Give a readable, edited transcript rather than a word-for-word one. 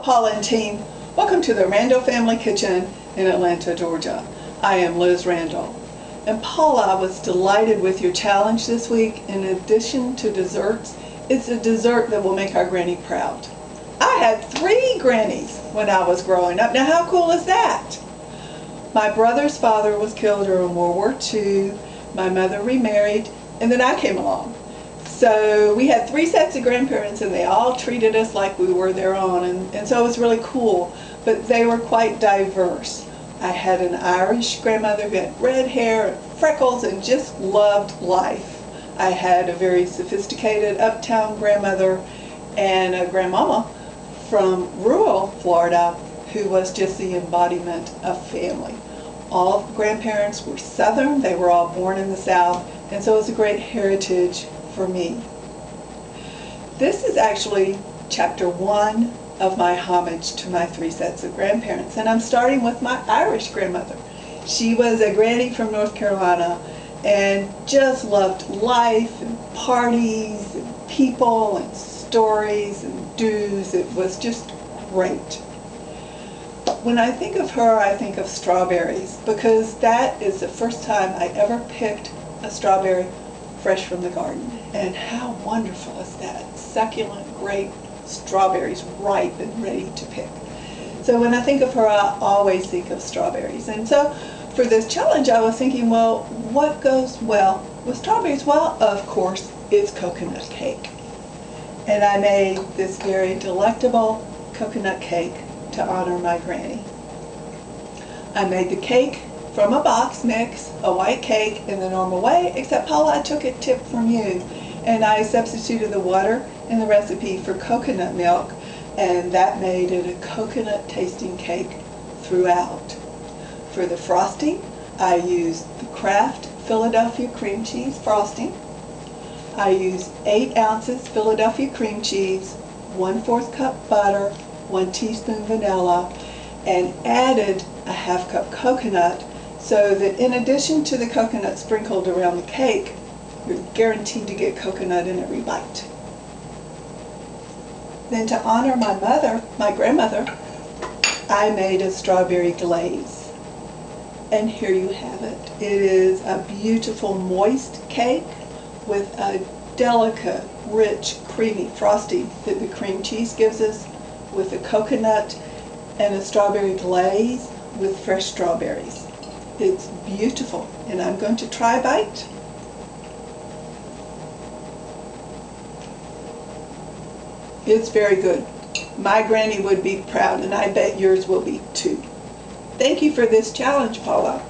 Paula and team. Welcome to the Randall Family Kitchen in Atlanta, Georgia. I am Liz Randall. And Paula, I was delighted with your challenge this week. In addition to desserts, it's a dessert that will make our granny proud. I had 3 grannies when I was growing up. Now how cool is that? My brother's father was killed during World War II. My mother remarried, and then I came along. So we had 3 sets of grandparents, and they all treated us like we were their own, and so it was really cool, but they were quite diverse. I had an Irish grandmother who had red hair and freckles and just loved life. I had a very sophisticated uptown grandmother and a grandmama from rural Florida who was just the embodiment of family. All grandparents were Southern, they were all born in the South, and so it was a great heritage for me. This is actually chapter 1 of my homage to my 3 sets of grandparents, and I'm starting with my Irish grandmother. She was a granny from North Carolina and just loved life and parties and people and stories and do's. It was just great. When I think of her, I think of strawberries, because that is the first time I ever picked a strawberry fresh from the garden. And how wonderful is that? Succulent, great strawberries, ripe and ready to pick. So when I think of her, I always think of strawberries. And so for this challenge, I was thinking, well, what goes well with strawberries? Well, of course, it's coconut cake. And I made this very delectable coconut cake to honor my granny. I made the cake from a box mix, a white cake in the normal way, except Paula, I took a tip from you, and I substituted the water in the recipe for coconut milk, and that made it a coconut tasting cake throughout. For the frosting, I used the Kraft Philadelphia cream cheese frosting. I used 8 ounces Philadelphia cream cheese, 1/4 cup butter, 1 teaspoon vanilla, and added a 1/2 cup coconut, so that in addition to the coconut sprinkled around the cake, you're guaranteed to get coconut in every bite. Then to honor my grandmother, I made a strawberry glaze. And here you have it. It is a beautiful moist cake with a delicate, rich, creamy frosting that the cream cheese gives us, with the coconut, and a strawberry glaze with fresh strawberries. It's beautiful, and I'm going to try a bite. It's very good. My granny would be proud, and I bet yours will be too. Thank you for this challenge, Paula.